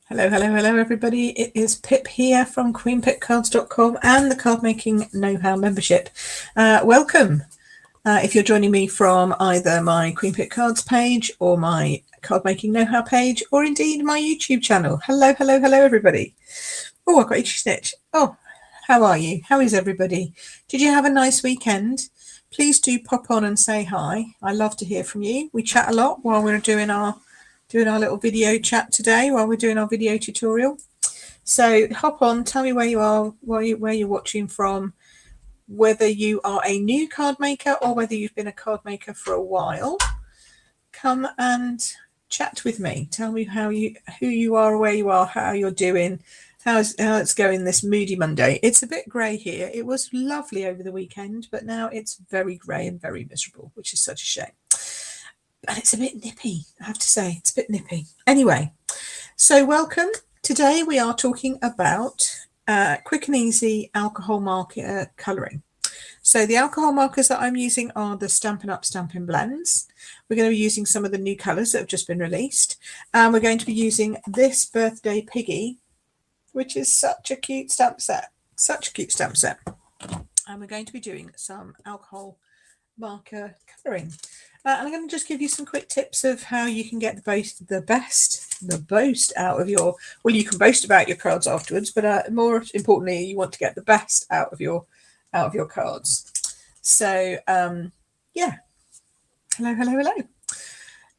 Hello, hello, hello, everybody. It is Pip here from queenpipcards.com and the Card Making Know-How membership. Welcome. If you're joining me from either my Queen Pip Cards page or my Card Making Know-How page, or indeed my YouTube channel. Hello, hello, hello, everybody. Oh, I've got itchy stitch. Oh, how are you? How is everybody? Did you have a nice weekend? Please do pop on and say hi. I love to hear from you. We chat a lot while we're doing our little video chat today, while we're doing our video tutorial. So hop on, tell me where you are, where you're watching from, whether you are a new card maker or whether you've been a card maker for a while. Come and chat with me. Tell me who you are, where you are, how you're doing, how it's going this moody Monday. It's a bit grey here. It was lovely over the weekend, but now it's very grey and very miserable, which is such a shame. And it's a bit nippy, I have to say. It's a bit nippy. Anyway, so welcome. Today we are talking about quick and easy alcohol marker colouring. So the alcohol markers that I'm using are the Stampin' Up! Stampin' Blends. We're going to be using some of the new colours that have just been released. And we're going to be using this Birthday Piggy, which is such a cute stamp set. Such a cute stamp set. And we're going to be doing some alcohol marker colouring. And I'm going to just give you some quick tips of how you can get the most out of your, well, you can boast about your cards afterwards, but more importantly, you want to get the best out of your cards. So yeah, hello, hello, hello.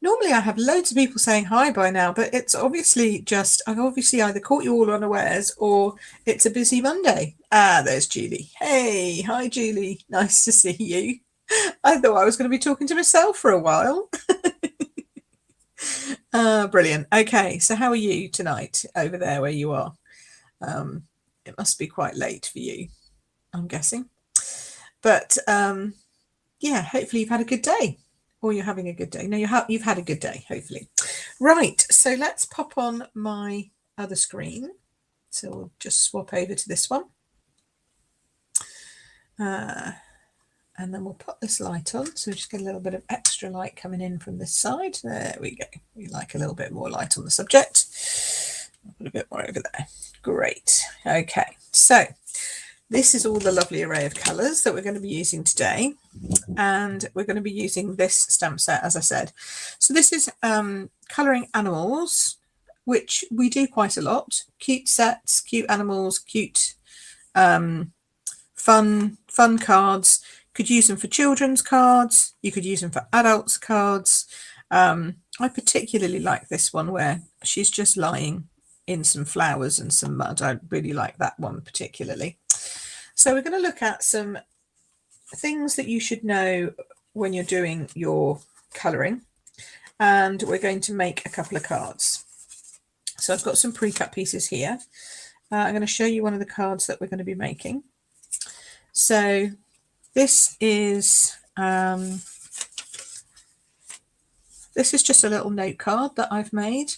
Normally I have loads of people saying hi by now, but it's obviously just, I've obviously either caught you all unawares or it's a busy Monday. There's Julie. Hey, hi Julie, nice to see you. I thought I was going to be talking to myself for a while. Brilliant. Okay, so how are you tonight over there where you are? It must be quite late for you, I'm guessing. But yeah, hopefully you've had a good day, or you're having a good day. No, you've had a good day, hopefully. Right, so let's pop on my other screen. So we'll just swap over to this one. And then we'll put this light on. So just get a little bit of extra light coming in from this side. There we go. We like a little bit more light on the subject. I'll put a bit more over there. Great. Okay. So this is all the lovely array of colours that we're going to be using today. And we're going to be using this stamp set, as I said. So this is colouring animals, which we do quite a lot. Cute sets, cute animals, cute fun cards. Could use them for children's cards. You could use them for adults' cards. I particularly like this one where she's just lying in some flowers and some mud. I really like that one particularly. So we're going to look at some things that you should know when you're doing your colouring. And we're going to make a couple of cards. So I've got some pre-cut pieces here. I'm going to show you one of the cards that we're going to be making. So this is just a little note card that I've made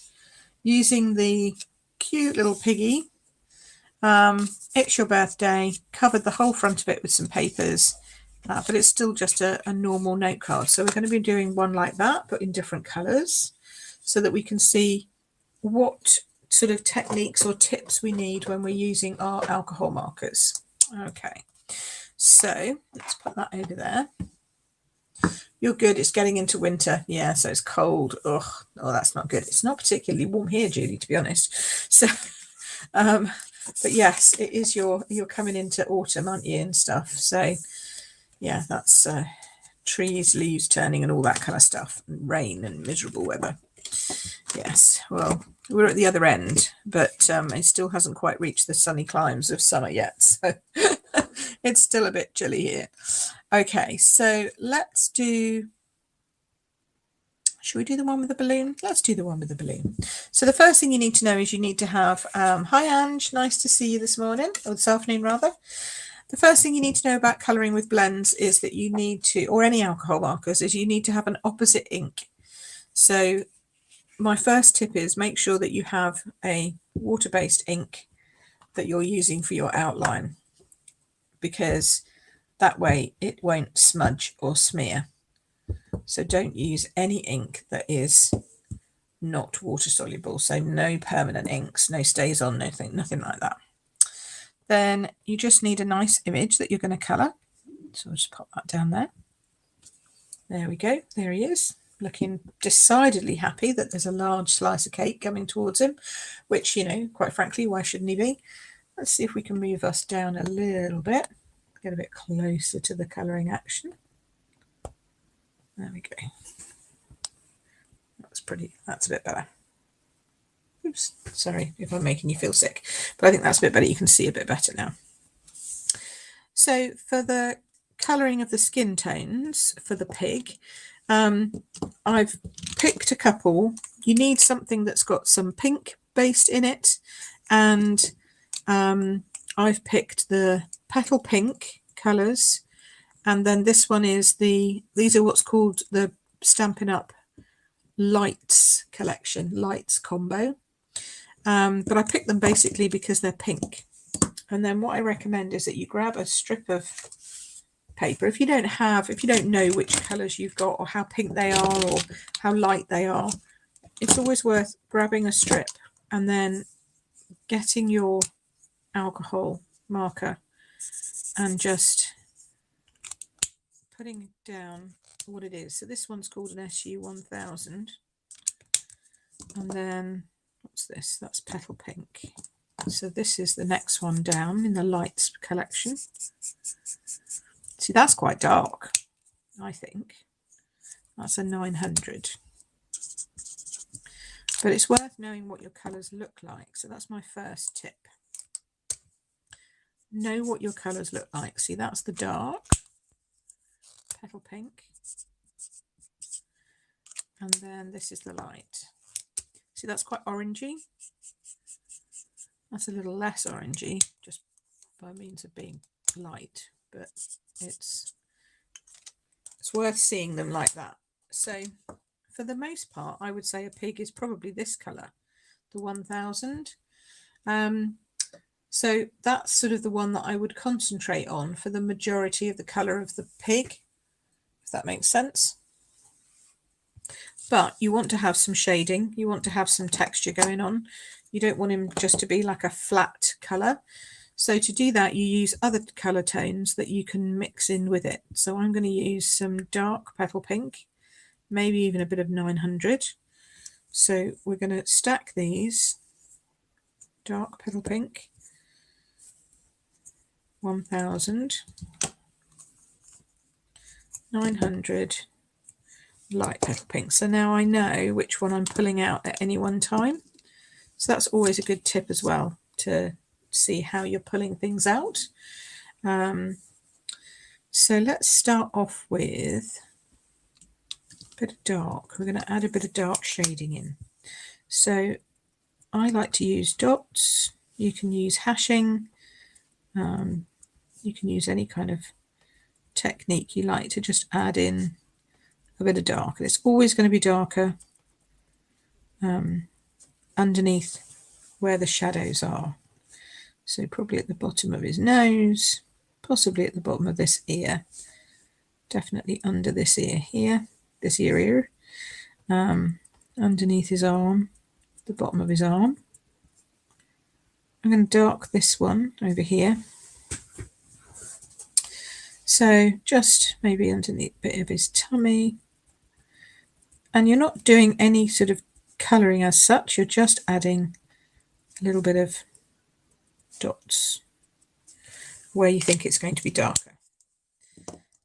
using the cute little Piggy. It's your birthday, covered the whole front of it with some papers, but it's still just a normal note card. So we're going to be doing one like that, but in different colours, so that we can see what sort of techniques or tips we need when we're using our alcohol markers. Okay. So let's put that over there. You're good. It's getting into winter. Yeah, so it's cold. Ugh, oh, that's not good. It's not particularly warm here, Julie, to be honest. So, but yes, it is you're coming into autumn, aren't you, and stuff. So, yeah, that's trees, leaves turning and all that kind of stuff. And rain and miserable weather. Yes, well, we're at the other end, but it still hasn't quite reached the sunny climes of summer yet. So it's still a bit chilly here. Okay, so let's do, should we do the one with the balloon? Let's do the one with the balloon. So the first thing you need to know is you need to have, hi Ange, nice to see you this morning, or this afternoon rather. The first thing you need to know about colouring with blends is that you need to, or any alcohol markers, is you need to have an opposite ink. So my first tip is make sure that you have a water-based ink that you're using for your outline, because that way it won't smudge or smear. So don't use any ink that is not water soluble, so no permanent inks, no stays on, nothing like that. Then you just need a nice image that you're going to colour. So I'll just pop that down there. There we go. There he is, looking decidedly happy that there's a large slice of cake coming towards him, which, you know, quite frankly, why shouldn't he be? Let's see if we can move us down a little bit, get a bit closer to the colouring action. There we go. That's pretty, that's a bit better. Oops, sorry if I'm making you feel sick, but I think that's a bit better. You can see a bit better now. So for the colouring of the skin tones for the pig, I've picked a couple. You need something that's got some pink based in it, and I've picked the petal pink colours, and then this one is these are what's called the Stampin' Up! Lights collection, lights combo. But I picked them basically because they're pink. And then what I recommend is that you grab a strip of paper. If you don't know which colours you've got, or how pink they are, or how light they are, it's always worth grabbing a strip and then getting your alcohol marker and just putting down what it is. So this one's called an SU 1000, and then what's this? That's petal pink. So this is the next one down in the lights collection. See, that's quite dark, I think. That's a 900. But it's worth knowing what your colours look like. So that's my first tip. Know what your colours look like. See, that's the dark petal pink. And then this is the light. See, that's quite orangey. That's a little less orangey, just by means of being light, but it's worth seeing them like that. So for the most part, I would say a pig is probably this colour, the 1000. So that's sort of the one that I would concentrate on for the majority of the colour of the pig, if that makes sense. But you want to have some shading, you want to have some texture going on. You don't want him just to be like a flat colour. So to do that, you use other colour tones that you can mix in with it. So I'm going to use some dark petal pink, maybe even a bit of 900. So we're going to stack these. Dark petal pink, 1000, 900, light petal pink. So now I know which one I'm pulling out at any one time. So that's always a good tip as well, to see how you're pulling things out. So let's start off with a bit of dark. We're going to add a bit of dark shading in. So I like to use dots. You can use hashing. You can use any kind of technique you like to just add in a bit of dark. It's always going to be darker underneath where the shadows are. So probably at the bottom of his nose, possibly at the bottom of this ear, definitely under this ear here, this ear, underneath his arm, the bottom of his arm. I'm going to dark this one over here. So just maybe underneath a bit of his tummy. And you're not doing any sort of colouring as such, you're just adding a little bit of dots where you think it's going to be darker.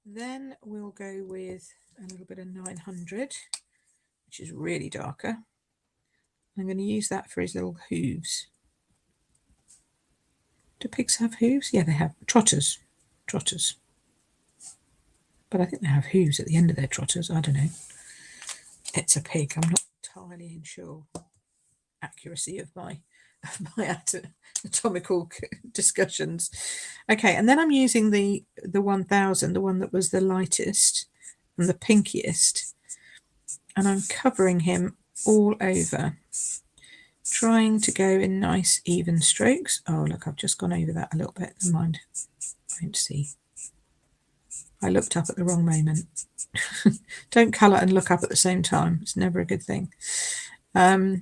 Then we'll go with a little bit of 900, which is really darker. I'm going to use that for his little hooves. Do pigs have hooves? Yeah, they have. Trotters. But I think they have hooves at the end of their trotters. I don't know. It's a pig. I'm not entirely sure accuracy of my anatomical discussions. Okay, and then I'm using the 1000, the one that was the lightest and the pinkiest, and I'm covering him all over, trying to go in nice even strokes. Oh look, I've just gone over that a little bit. Never mind, I don't see. I looked up at the wrong moment. Don't colour and look up at the same time. It's never a good thing. So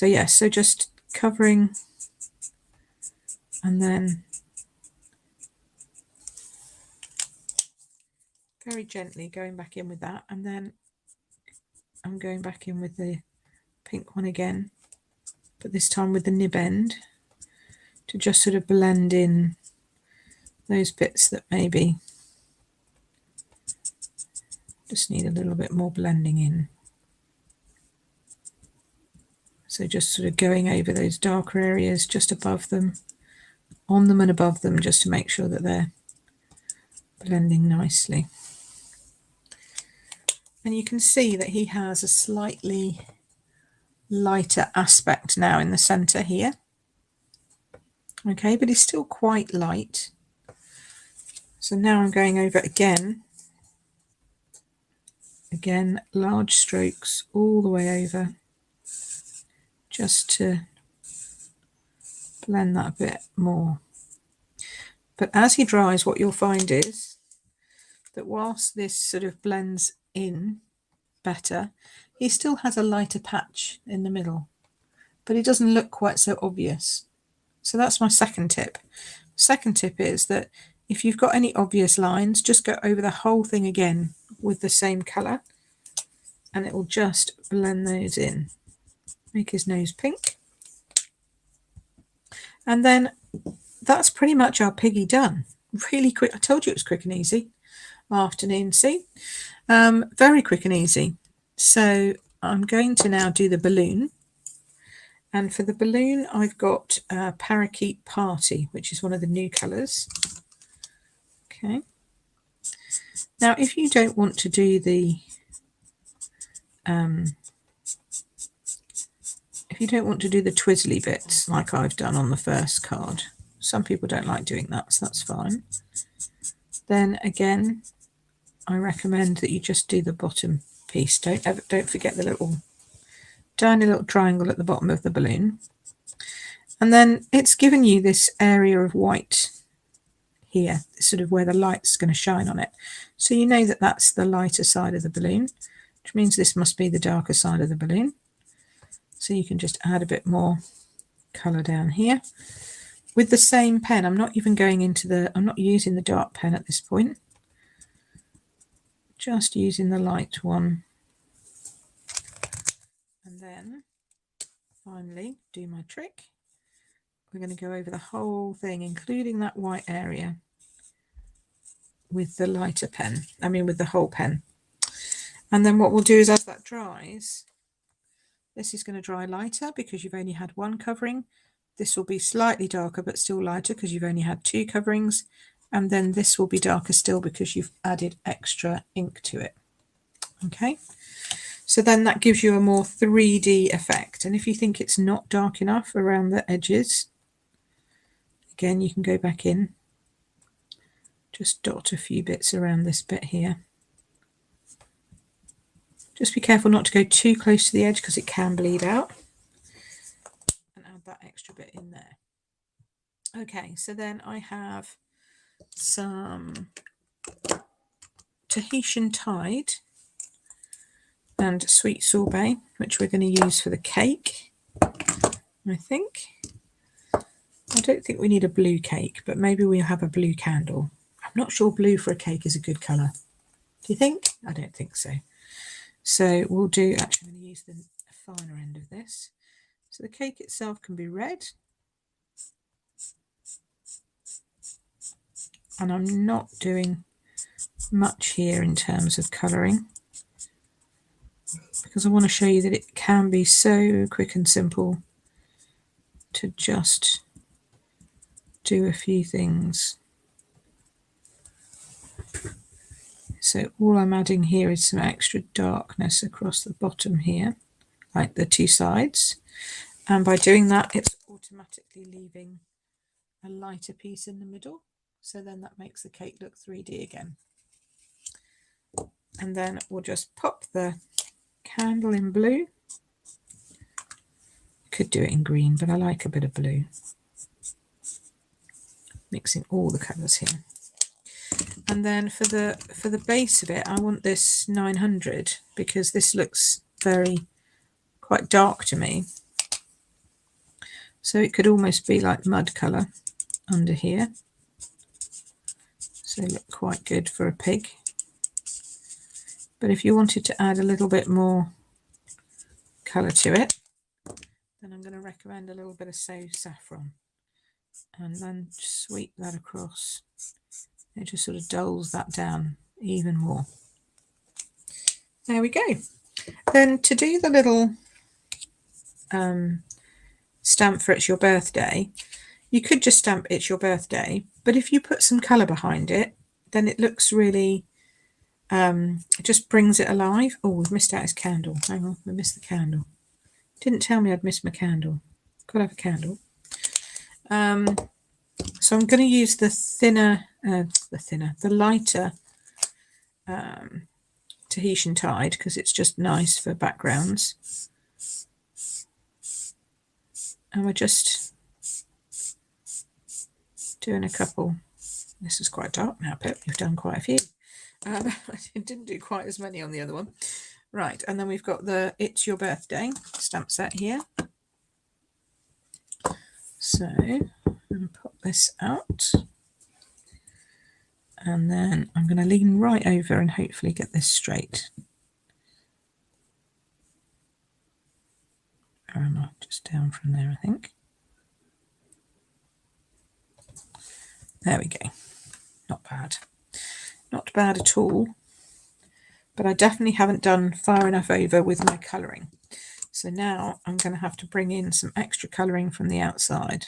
yes, so just covering and then very gently going back in with that, and then I'm going back in with the pink one again, but this time with the nib end, to just sort of blend in those bits that maybe just need a little bit more blending in. So just sort of going over those darker areas just above them, on them and above them, just to make sure that they're blending nicely. And you can see that he has a slightly lighter aspect now in the center here. Okay, but he's still quite light. So now I'm going over again, large strokes all the way over, just to blend that a bit more. But as he dries, what you'll find is that whilst this sort of blends in better, he still has a lighter patch in the middle, but it doesn't look quite so obvious. So that's my second tip. Second tip is that if you've got any obvious lines, just go over the whole thing again with the same colour, and it will just blend those in. Make his nose pink. And then that's pretty much our Piggy done. Really quick. I told you it was quick and easy. Afternoon, see? Very quick and easy. So I'm going to now do the balloon. And for the balloon, I've got Parakeet Party, which is one of the new colours. Okay. Now, if you don't want to do the twizzly bits like I've done on the first card, some people don't like doing that, so that's fine. Then again, I recommend that you just do the bottom piece. Don't forget the little tiny little triangle at the bottom of the balloon. And then it's given you this area of white here, sort of where the light's going to shine on it. So you know that that's the lighter side of the balloon, which means this must be the darker side of the balloon. So you can just add a bit more colour down here. With the same pen, I'm not even going into I'm not using the dark pen at this point. Just using the light one. And then finally do my trick. We're going to go over the whole thing, including that white area, with the lighter pen. I mean with the whole pen. And then what we'll do is, as that dries, this is going to dry lighter because you've only had one covering. This will be slightly darker but still lighter because you've only had two coverings. And then this will be darker still because you've added extra ink to it. Okay, so then that gives you a more 3D effect. And if you think it's not dark enough around the edges, again, you can go back in, just dot a few bits around this bit here. Just be careful not to go too close to the edge because it can bleed out. And add that extra bit in there. Okay, so then I have some Tahitian Tide and Sweet Sorbet, which we're going to use for the cake, I think. I don't think we need a blue cake, but maybe we'll have a blue candle. I'm not sure blue for a cake is a good colour. Do you think? I don't think so. So we'll do, actually I'm going to use the finer end of this. So the cake itself can be red. And I'm not doing much here in terms of colouring, because I want to show you that it can be so quick and simple to just do a few things. So all I'm adding here is some extra darkness across the bottom here, like the two sides. And by doing that, it's automatically leaving a lighter piece in the middle. So then that makes the cake look 3D again. And then we'll just pop the candle in blue. Could do it in green, but I like a bit of blue. Mixing all the colours here. And then for the base of it, I want this 900 because this looks quite dark to me. So it could almost be like mud colour under here. So look quite good for a pig. But if you wanted to add a little bit more colour to it, then I'm going to recommend a little bit of saffron. And then sweep that across. It just sort of dulls that down even more. There we go. Then to do the little stamp for it's your birthday, you could just stamp it's your birthday, but if you put some colour behind it, then it looks really, it just brings it alive. Oh, we've missed out his candle. Hang on, we missed the candle. Didn't tell me I'd missed my candle. Gotta have a candle. So I'm going to use the lighter Tahitian Tide because it's just nice for backgrounds. And we're just doing a couple. This is quite dark now, Pip. You've done quite a few. I didn't do quite as many on the other one. Right, and then we've got the It's Your Birthday stamp set here. So I'm going to pop this out. And then I'm going to lean right over and hopefully get this straight. Or am I just down from there, I think. There we go. Not bad. Not bad at all. But I definitely haven't done far enough over with my colouring. So now I'm going to have to bring in some extra colouring from the outside.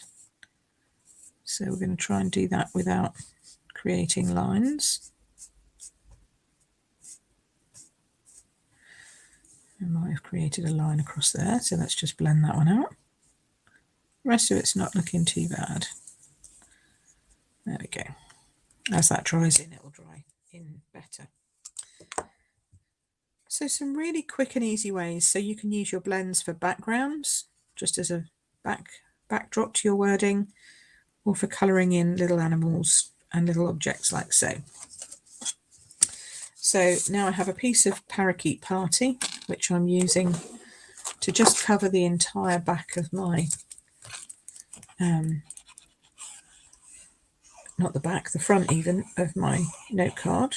So we're going to try and do that without creating lines. I might have created a line across there, so let's just blend that one out. The rest of it's not looking too bad. There we go. As that dries in, it will dry in better. So some really quick and easy ways. So you can use your blends for backgrounds, just as a backdrop to your wording, or for colouring in little animals and little objects like so. So now I have a piece of Parakeet Party, which I'm using to just cover the entire back of my, not the back, the front even, of my note card.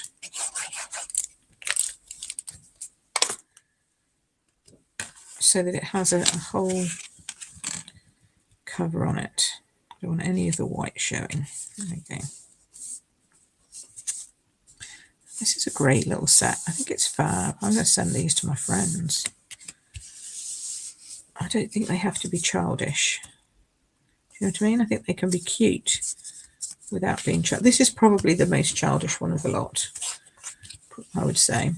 So that it has a whole cover on it. I don't want any of the white showing. There we go. This is a great little set. I think it's fab. I'm going to send these to my friends. I don't think they have to be childish. Do you know what I mean? I think they can be cute without being childish. This is probably the most childish one of the lot, I would say.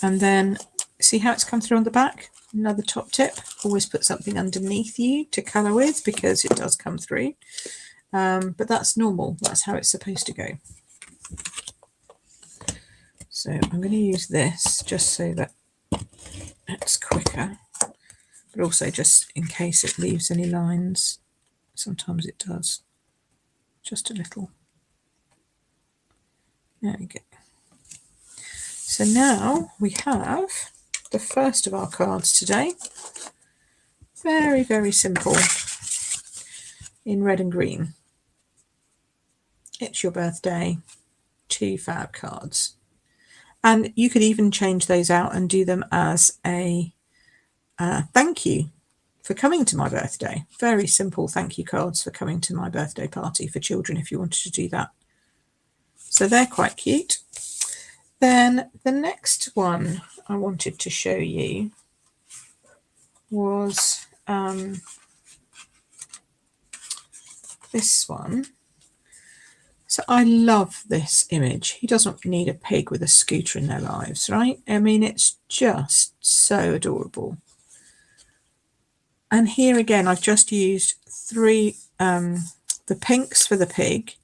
And then see how it's come through on the back? Another top tip, always put something underneath you to colour with because it does come through. But that's normal. That's how it's supposed to go. So I'm going to use this just so that it's quicker, but also just in case it leaves any lines. Sometimes it does. Just a little. There we go. So now we have the first of our cards today. Very, very simple. In red and green. It's Your Birthday. 2 fab cards. And you could even change those out and do them as a thank you for coming to my birthday. Very simple thank you cards for coming to my birthday party for children if you wanted to do that. So they're quite cute. Then the next one I wanted to show you was this one. So I love this image. Who doesn't need a pig with a scooter in their lives, right? I mean, it's just so adorable. And here again, I've just used 3, the pinks for the pig,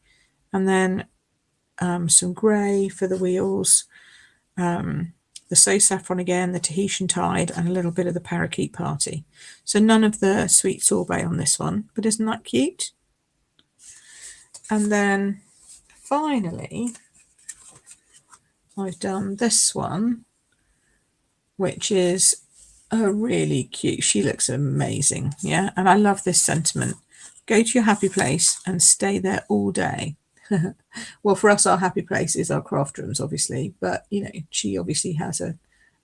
and then some grey for the wheels, the So Saffron again, the Tahitian Tide, and a little bit of the Parakeet Party. So none of the sweet sorbet on this one, but isn't that cute? And then finally, I've done this one, which is a really cute. She looks amazing. Yeah, and I love this sentiment. Go to your happy place and stay there all day. Well, for us, our happy place is our craft rooms, obviously, but you know, she obviously has a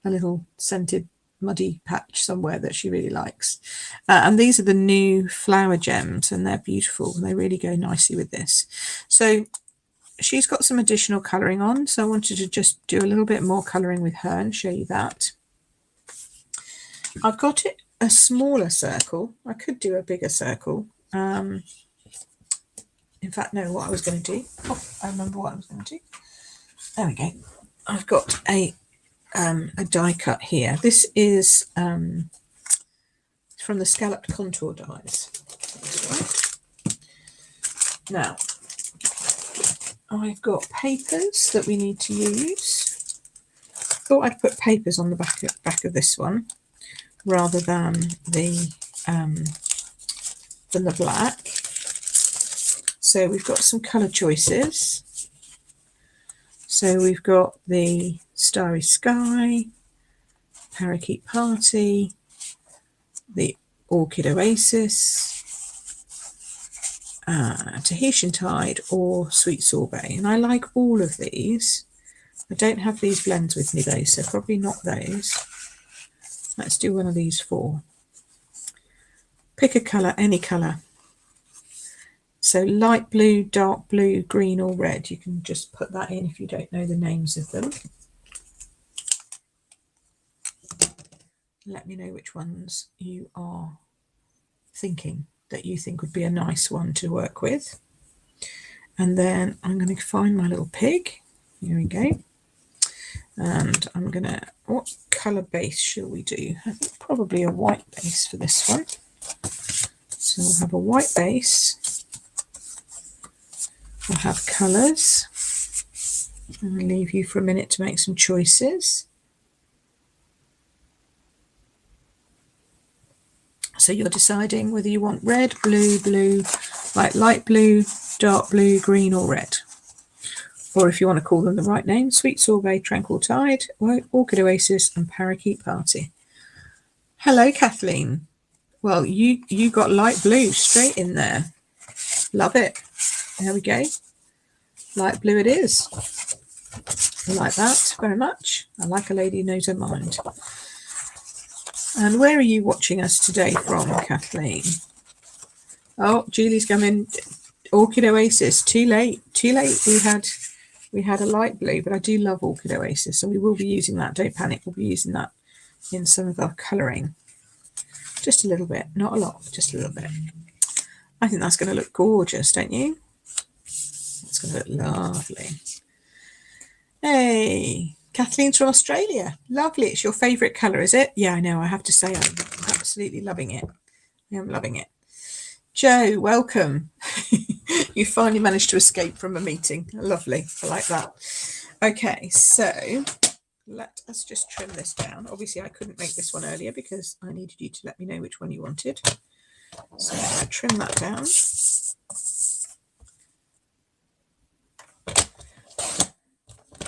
little scented muddy patch somewhere that she really likes. And these are the new flower gems, and they're beautiful, and they really go nicely with this. So she's got some additional colouring on, so I wanted to just do a little bit more colouring with her and show you that. I've got it a smaller circle. I could do a bigger circle. In fact, no, what I was going to do. Oh, I remember what I was going to do. There we go. I've got a die cut here. This is from the scalloped contour dies. Right. Now, I've got papers that we need to use. Thought I'd put papers on the back of this one rather than the black. So we've got some colour choices. So we've got the Starry Sky, Parakeet Party, the Orchid Oasis, Tahitian Tide, or Sweet Sorbet. And I like all of these. I don't have these blends with me though, so probably not those. Let's do one of these four. Pick a colour, any colour. So light blue, dark blue, green or red. You can just put that in if you don't know the names of them. Let me know which ones you are thinking that you think would be a nice one to work with. And then I'm going to find my little pig. Here we go. And I'm going to, what colour base shall we do? I think probably a white base for this one. So we'll have a white base. We'll have colours. I'll leave you for a minute to make some choices. So you're deciding whether you want red, blue, like light blue, dark blue, green or red. Or if you want to call them the right name, Sweet Sorbet, Tranquil Tide, Orchid Oasis and Parakeet Party. Hello, Kathleen. Well, you got light blue straight in there. Love it. There we go. Light blue it is. I like that very much. I like a lady who knows her mind. And where are you watching us today from, Kathleen? Oh, Julie's coming. Orchid Oasis. Too late. Too late. We had a light blue, but I do love Orchid Oasis, and we will be using that. Don't panic. We'll be using that in some of our colouring. Just a little bit. Not a lot, just a little bit. I think that's going to look gorgeous, don't you? It's going to look lovely. Hey, Kathleen's from Australia. Lovely. It's your favourite colour, is it? Yeah, I know. I have to say I'm absolutely loving it. I'm loving it. Joe, welcome. You finally managed to escape from a meeting. Lovely. I like that. Okay, so let us just trim this down. Obviously, I couldn't make this one earlier because I needed you to let me know which one you wanted. So I'm going to trim that down.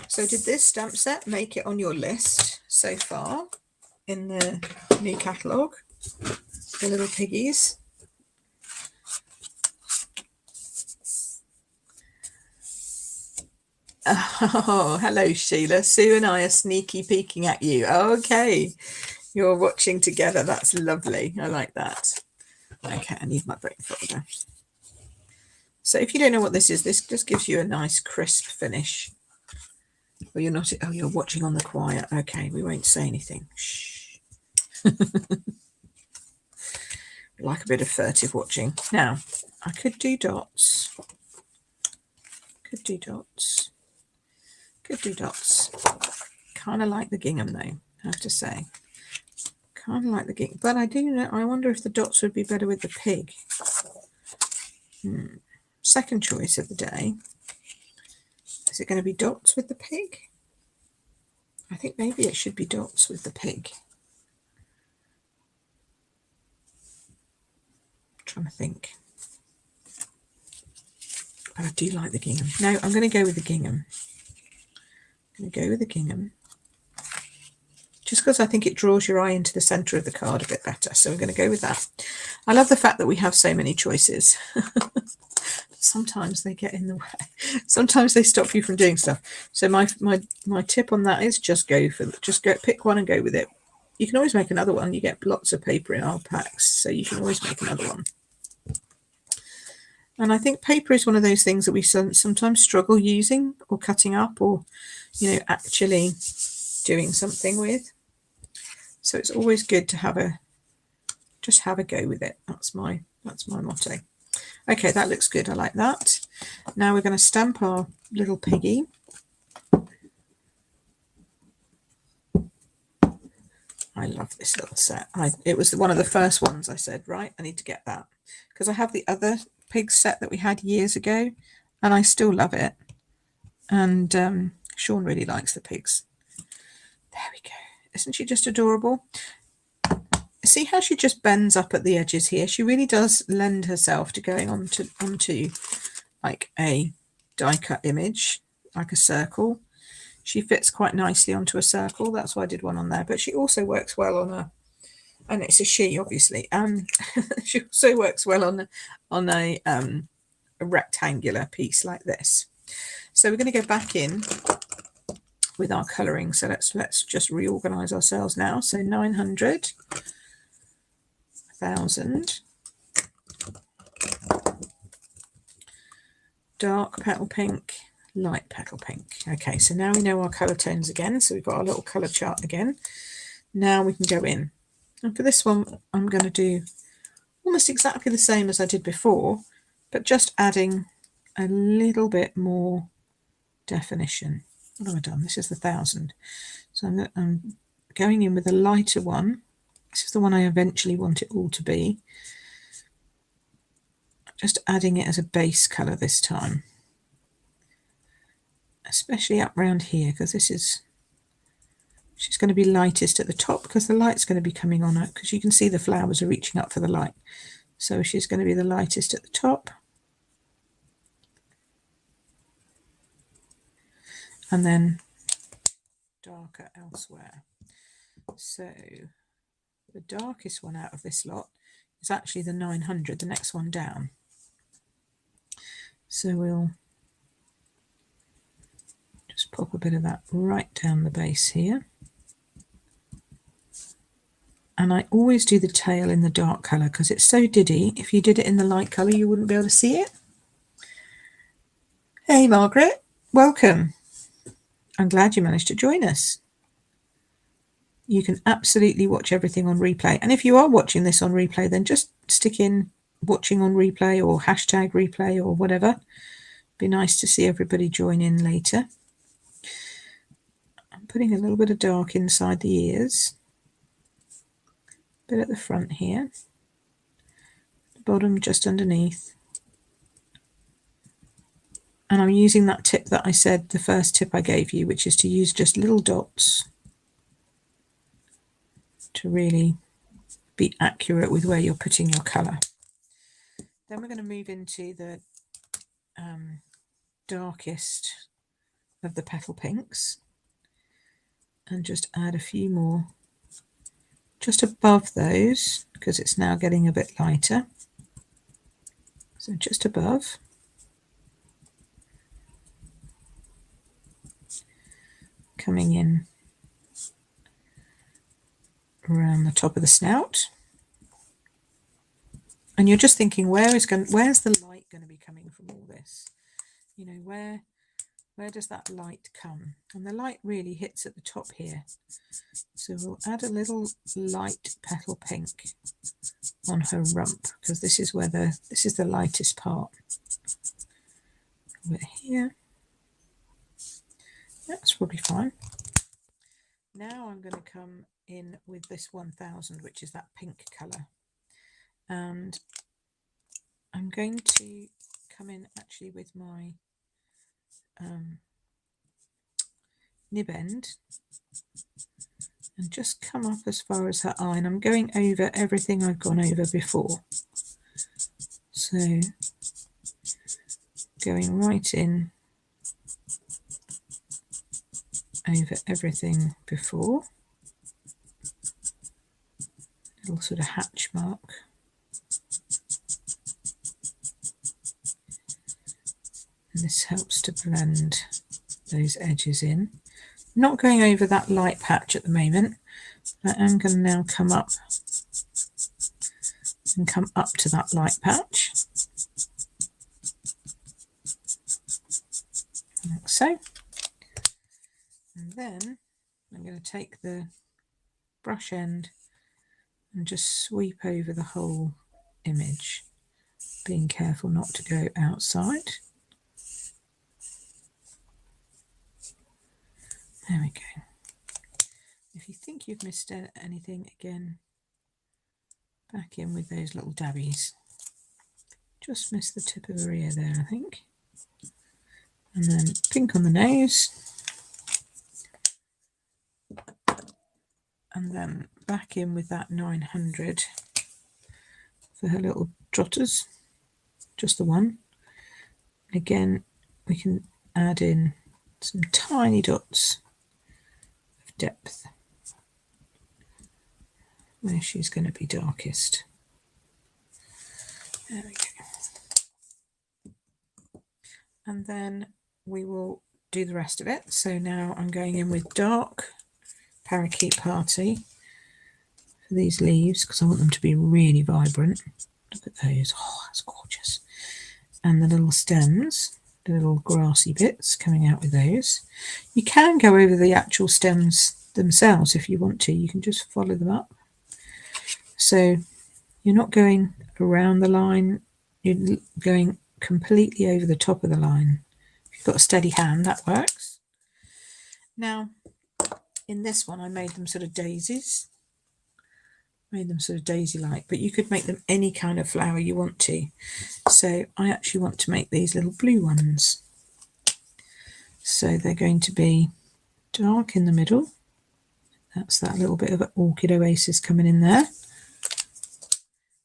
So did this stamp set make it on your list so far in the new catalogue? The little piggies. Oh, hello, Sheila. Sue and I are sneaky peeking at you. Okay, you're watching together. That's lovely. I like that. Okay, I need my break folder. So if you don't know what this is, this just gives you a nice crisp finish. Well, you're not. Oh, you're watching on the quiet. Okay, we won't say anything. Shh. Like a bit of furtive watching. Now, I could do dots. Could do dots. Could do dots. Kind of like the gingham, though, I have to say. Kind of like the gingham. But I do know, I wonder if the dots would be better with the pig. Second choice of the day. Is it going to be dots with the pig? I think maybe it should be dots with the pig. I'm trying to think. But I do like the gingham. No, I'm going to go with the gingham. I'm going to go with the gingham. just because I think it draws your eye into the centre of the card a bit better. So we're going to go with that. I love the fact that we have so many choices. Sometimes they get in the way. Sometimes they stop you from doing stuff. So my tip on that is just pick one and go with it. You can always make another one. You get lots of paper in our packs, so you can always make another one. And I think paper is one of those things that we sometimes struggle using or cutting up, or actually doing something with. So it's always good to just have a go with it. That's my motto. Okay, that looks good. I like that. Now we're going to stamp our little piggy. I love this little set. It was one of the first ones I said, right, I need to get that, because I have the other pig set that we had years ago and I still love it. And Sean really likes the pigs. There we go. Isn't she just adorable? See how she just bends up at the edges here? She really does lend herself to going onto like a die cut image, like a circle. She fits quite nicely onto a circle. That's why I did one on there. But she also works well on and it's a she, obviously. She also works well on a rectangular piece like this. So we're going to go back in with our colouring. So let's just reorganise ourselves now. So 900, 1000, dark petal pink, light petal pink. Okay, so now we know our colour tones again. So we've got our little colour chart again. Now we can go in. And for this one, I'm going to do almost exactly the same as I did before, but just adding a little bit more definition. What have I done? This is the 1000. So I'm going in with a lighter one. This is the one I eventually want it all to be. Just adding it as a base colour this time. Especially up around here, because she's going to be lightest at the top, because the light's going to be coming on her, because you can see the flowers are reaching up for the light. So she's going to be the lightest at the top. And then darker elsewhere. So the darkest one out of this lot is actually the 900, the next one down. So we'll just pop a bit of that right down the base here. And I always do the tail in the dark colour because it's so diddy. If you did it in the light colour, you wouldn't be able to see it. Hey, Margaret, welcome. I'm glad you managed to join us. You can absolutely watch everything on replay. And if you are watching this on replay, then just stick in watching on replay or hashtag replay or whatever. Be nice to see everybody join in later. I'm putting a little bit of dark inside the ears. Bit at the front here, the bottom just underneath, and I'm using that tip that I said, the first tip I gave you, which is to use just little dots to really be accurate with where you're putting your colour. Then we're going to move into the darkest of the petal pinks and just add a few more just above those, because it's now getting a bit lighter. So just above. Coming in around the top of the snout. And you're just thinking, where's the light going to be coming from all this? You know, where does that light come? And the light really hits at the top here. So we'll add a little light petal pink on her rump, because this is the lightest part. Over here. That's probably fine. Now I'm going to come in with this 1000, which is that pink colour. And I'm going to come in actually with my nib end and just come up as far as her eye, and I'm going over everything I've gone over before. So going right in over everything before. little sort of hatch mark. And this helps to blend those edges in. Not going over that light patch at the moment. I am going to now come up and come up to that light patch, like so. And then I'm going to take the brush end and just sweep over the whole image, being careful not to go outside. There we go. If you think you've missed anything, again, back in with those little dabbies. Just missed the tip of her ear there, I think. And then pink on the nose. And then back in with that 900 for her little trotters, just the one. Again, we can add in some tiny dots of depth where she's going to be darkest. There we go. And then we will do the rest of it. So now I'm going in with dark Parakeet Party for these leaves because I want them to be really vibrant. Look at those. Oh, that's gorgeous. And the little stems, the little grassy bits coming out with those. You can go over the actual stems themselves if you want to. You can just follow them up. So you're not going around the line, you're going completely over the top of the line. If you've got a steady hand, that works. Now, in this one, I made them sort of daisies. Made them sort of daisy-like, but you could make them any kind of flower you want to. So I actually want to make these little blue ones. So they're going to be dark in the middle. That's that little bit of an orchid oasis coming in there.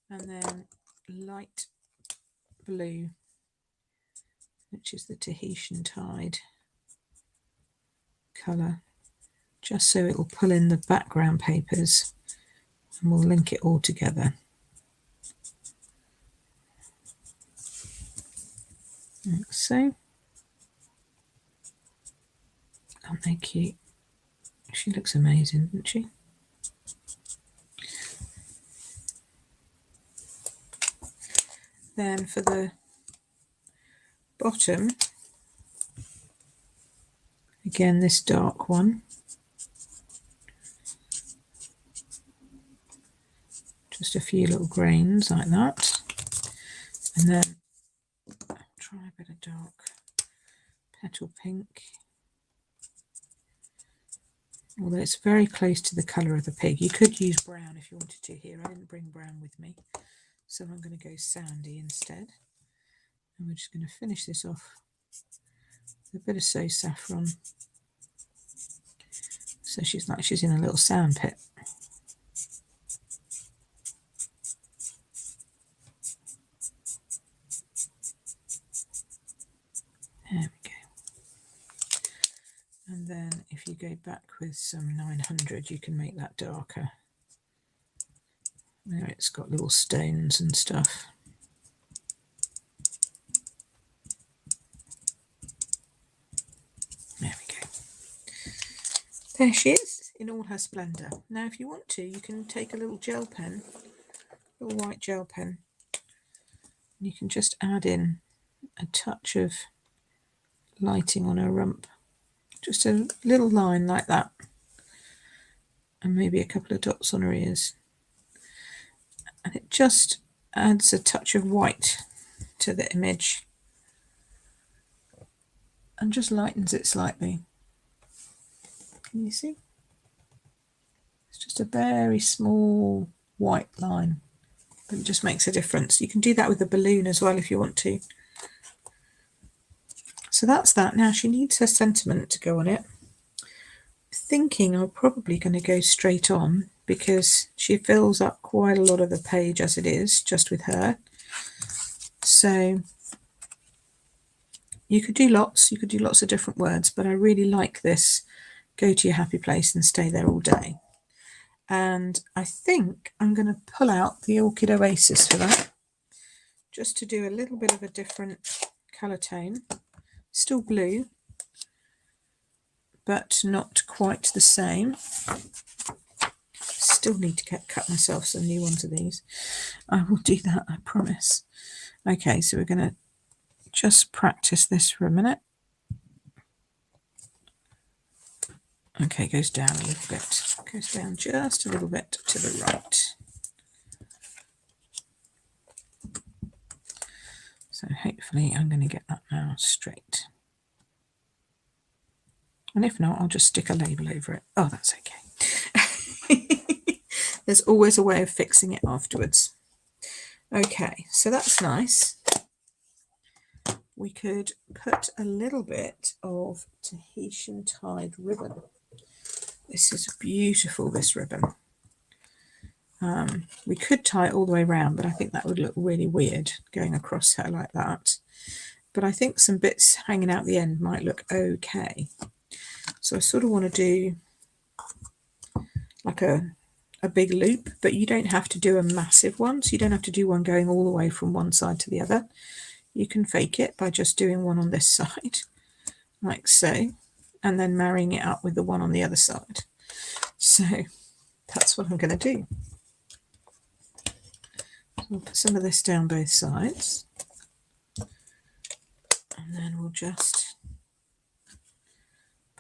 And then light blue, which is the Tahitian Tide colour, just so it will pull in the background papers, and we'll link it all together. Like so. Aren't they cute? She looks amazing, doesn't she? Then for the bottom, again this dark one, just a few little grains like that, and then I'll try a bit of dark petal pink, although it's very close to the colour of the pig. You could use brown if you wanted to here. I didn't bring brown with me, so I'm going to go sandy instead. And we're just going to finish this off with a bit of So Saffron. So she's like she's in a little sand pit. There we go. And then if you go back with some 900, you can make that darker. There it's got little stones and stuff. There we go. There she is in all her splendour. Now if you want to, you can take a little gel pen, little white gel pen, and you can just add in a touch of lighting on her rump. Just a little line like that. And maybe a couple of dots on her ears. And it just adds a touch of white to the image and just lightens it slightly. Can you see? It's just a very small white line, but it just makes a difference. You can do that with the balloon as well if you want to. So that's that. Now she needs her sentiment to go on it. Thinking I'm probably going to go straight on because she fills up quite a lot of the page as it is, just with her. So you could do lots of different words, but I really like this. Go to your happy place and stay there all day. And I think I'm going to pull out the Orchid Oasis for that, just to do a little bit of a different colour tone. Still blue, but not quite the same. Still need to cut myself some new ones of these. I will do that, I promise. Okay, so we're going to just practice this for a minute. Okay, goes down a little bit. Goes down just a little bit to the right. So hopefully I'm going to get that now straight. And if not, I'll just stick a label over it. Oh, that's okay. There's always a way of fixing it afterwards. Okay, so that's nice. We could put a little bit of Tahitian tied ribbon. This is beautiful, this ribbon. We could tie it all the way around, but I think that would look really weird going across her like that. But I think some bits hanging out the end might look okay. So I sort of want to do like a big loop, but you don't have to do a massive one. So you don't have to do one going all the way from one side to the other. You can fake it by just doing one on this side, like so, and then marrying it up with the one on the other side. So that's what I'm going to do. So we'll put some of this down both sides, and then we'll just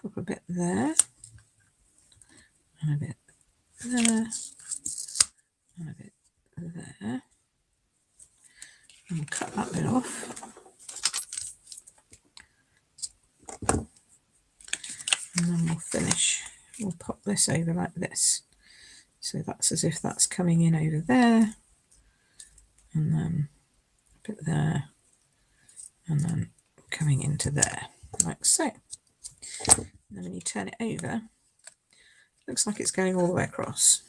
pop a bit there, and a bit there, and a bit there, and we'll cut that bit off. And then we'll finish, we'll pop this over like this. So that's as if that's coming in over there, and then a bit there, and then coming into there, like so. And then when you turn it over, it looks like it's going all the way across.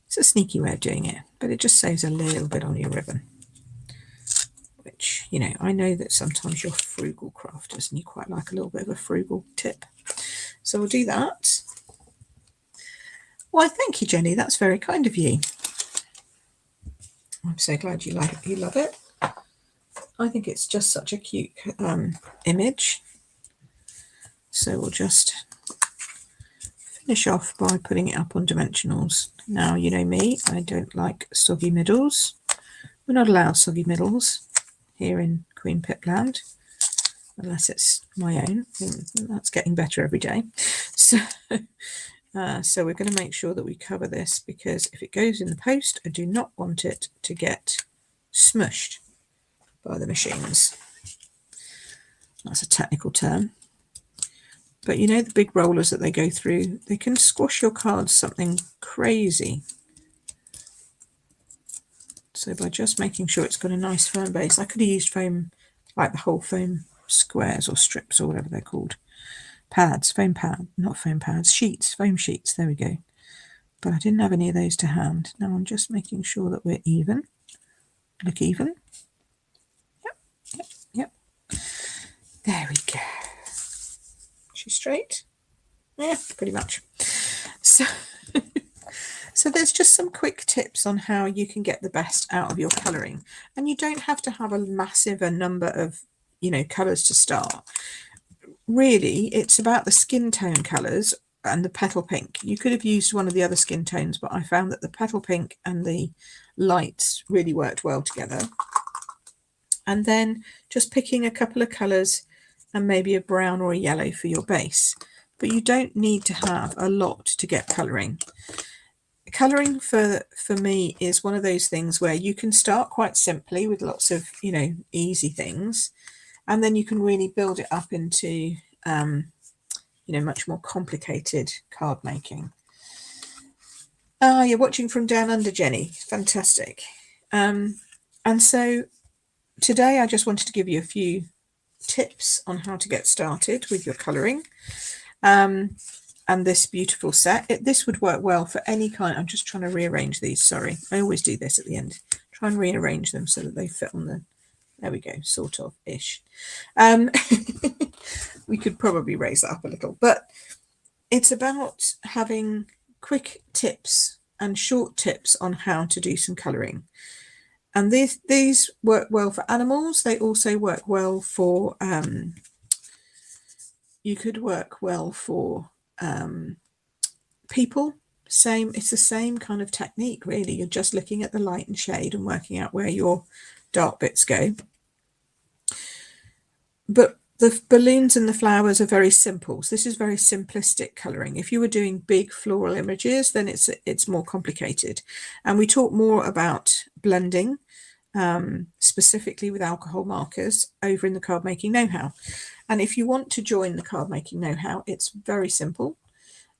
It's a sneaky way of doing it, but it just saves a little bit on your ribbon. Which, you know, I know that sometimes you're frugal crafters and you quite like a little bit of a frugal tip. So we'll do that. Why, thank you, Jenny. That's very kind of you. I'm so glad you like it. You love it. I think it's just such a cute image. So we'll just finish off by putting it up on dimensionals. Now, you know me, I don't like soggy middles. We're not allowed soggy middles here in Queen Pip land, unless it's my own. That's getting better every day. So, so we're going to make sure that we cover this, because if it goes in the post, I do not want it to get smushed by the machines. That's a technical term. But you know, the big rollers that they go through, they can squash your cards something crazy. So by just making sure it's got a nice firm base, I could have used foam, like the whole foam squares or strips or whatever they're called. Pads, foam pad, not foam pads, sheets, foam sheets, there we go. But I didn't have any of those to hand. Now I'm just making sure that we're even. Look even. Yep, yep, yep. There we go. She's straight? Yeah, pretty much. So there's just some quick tips on how you can get the best out of your colouring. And you don't have to have a massive number of, you know, colours to start. Really, it's about the skin tone colours and the petal pink. You could have used one of the other skin tones, but I found that the petal pink and the lights really worked well together. And then just picking a couple of colours and maybe a brown or a yellow for your base. But you don't need to have a lot to get colouring. Colouring for me is one of those things where you can start quite simply with lots of, you know, easy things, and then you can really build it up into, you know, much more complicated card making. You're watching from down under, Jenny. Fantastic. And so today I just wanted to give you a few tips on how to get started with your colouring. And this beautiful set. This would work well for any kind. I'm just trying to rearrange these. Sorry, I always do this at the end. Try and rearrange them so that they fit on the. There we go, sort of ish. We could probably raise that up a little, but it's about having quick tips and short tips on how to do some colouring. And these work well for animals. They also work well for, you could work well for people. It's the same kind of technique, really. You're just looking at the light and shade and working out where your dark bits go. But the balloons and the flowers are very simple. So this is very simplistic colouring. If you were doing big floral images, then it's more complicated. And we talk more about blending, specifically with alcohol markers, over in the card making know-how. And if you want to join the card making know-how, it's very simple.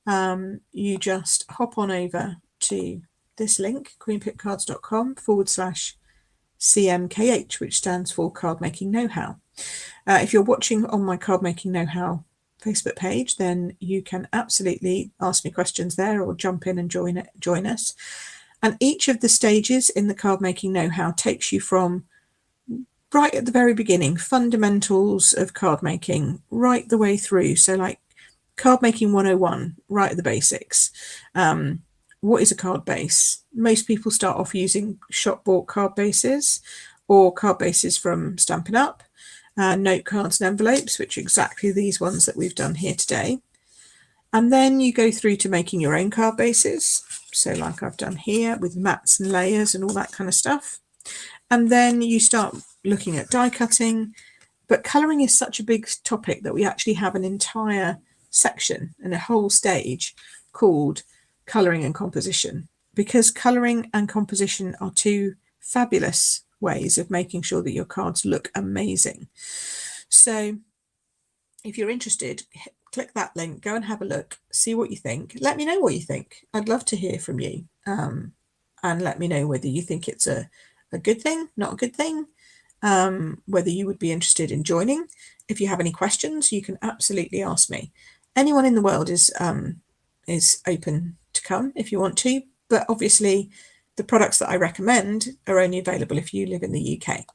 You just hop on over to this link, queenpipcards.com/CMKH, which stands for Card Making Know-how. If you're watching on my Card Making Know-how Facebook page, then you can absolutely ask me questions there or jump in and join us. And each of the stages in the Card Making Know-how takes you from right at the very beginning, fundamentals of card making, right the way through. So like Card Making 101, right at the basics. What is a card base? Most people start off using shop-bought card bases or card bases from Stampin' Up, note cards and envelopes, which are exactly these ones that we've done here today. And then you go through to making your own card bases. So like I've done here with mats and layers and all that kind of stuff. And then you start looking at die cutting. But colouring is such a big topic that we actually have an entire section and a whole stage called colouring and composition, because colouring and composition are two fabulous ways of making sure that your cards look amazing. So if you're interested, click that link, go and have a look, see what you think. Let me know what you think. I'd love to hear from you, and let me know whether you think it's a good thing, not a good thing, whether you would be interested in joining. If you have any questions, you can absolutely ask me. Anyone in the world is open to come if you want to, but obviously the products that I recommend are only available if you live in the UK.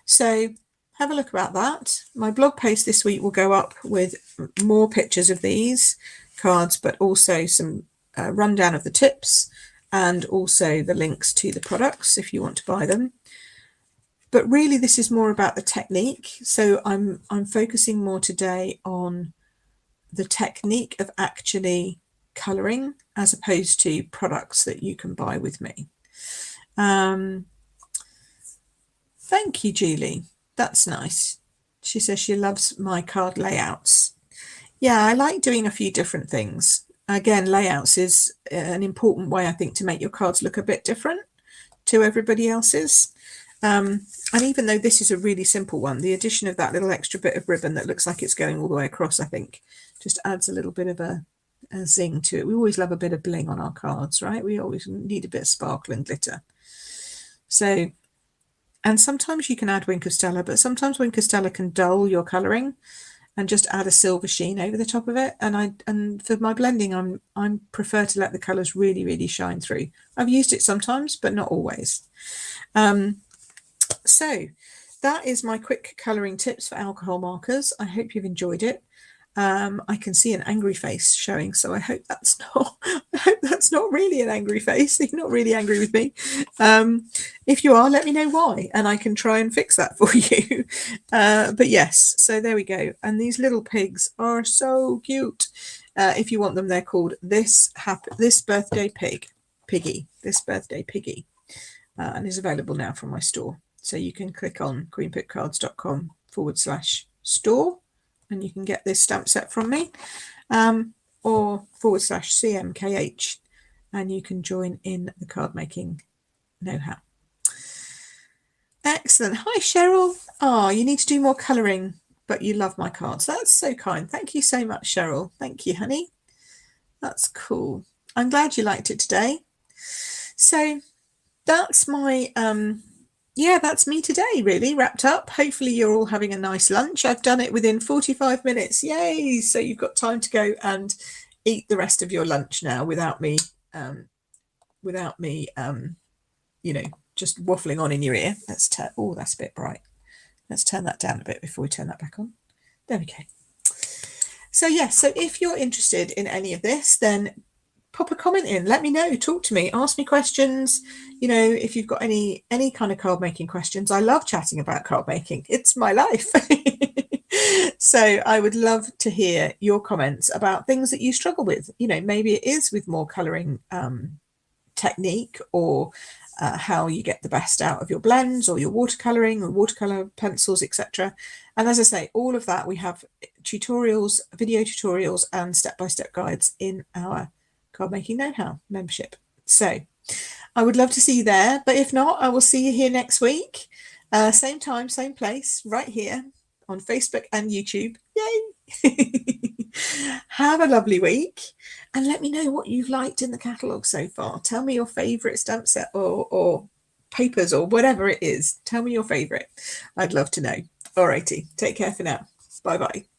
So have a look about that. My blog post this week will go up with more pictures of these cards, but also some rundown of the tips and also the links to the products if you want to buy them. But really this is more about the technique. So I'm focusing more today on the technique of actually colouring as opposed to products that you can buy with me. Thank you, Julie. That's nice. She says she loves my card layouts. Yeah, I like doing a few different things. Again, layouts is an important way, I think, to make your cards look a bit different to everybody else's. And even though this is a really simple one, the addition of that little extra bit of ribbon that looks like it's going all the way across, I think, just adds a little bit of a zing to it. We always love a bit of bling on our cards, right? We always need a bit of sparkle and glitter. So, and sometimes you can add Wink of Stella, but sometimes Wink of Stella can dull your colouring and just add a silver sheen over the top of it. And for my blending, I prefer to let the colours really, really shine through. I've used it sometimes, but not always. So that is my quick colouring tips for alcohol markers. I hope you've enjoyed it. I can see an angry face showing, so I hope that's not really an angry face. You're not really angry with me. If you are, let me know why, and I can try and fix that for you. But yes, so there we go. And these little pigs are so cute. If you want them, they're called This Birthday Piggy, This Birthday Piggy, and is available now from my store. So you can click on queenpipcards.com/store. and you can get this stamp set from me, or /CMKH, and you can join in the card making know-how. Excellent. Hi, Cheryl. Oh, you need to do more colouring, but you love my cards. That's so kind. Thank you so much, Cheryl. Thank you, honey. That's cool. I'm glad you liked it today. So that's my that's me today, really wrapped up. Hopefully you're all having a nice lunch. I've done it within 45 minutes. Yay! So you've got time to go and eat the rest of your lunch now without me just waffling on in your ear. Let's turn, oh, that's a bit bright. Let's turn that down a bit before we turn that back on. There we go. So yes, so if you're interested in any of this, then pop a comment in, let me know, talk to me, ask me questions. You know, if you've got any kind of card making questions, I love chatting about card making. It's my life. So I would love to hear your comments about things that you struggle with. You know, maybe it is with more colouring technique, or how you get the best out of your blends, or your watercolouring, or watercolour pencils, etc. And as I say, all of that, we have tutorials, video tutorials, and step-by-step guides in our Card Making Know-How membership. So I would love to see you there, but if not, I will see you here next week. Same time, same place, right here on Facebook and YouTube. Yay! Have a lovely week, and let me know what you've liked in the catalogue so far. Tell me your favourite stamp set or papers or whatever it is. Tell me your favourite. I'd love to know. Alrighty, take care for now. Bye bye.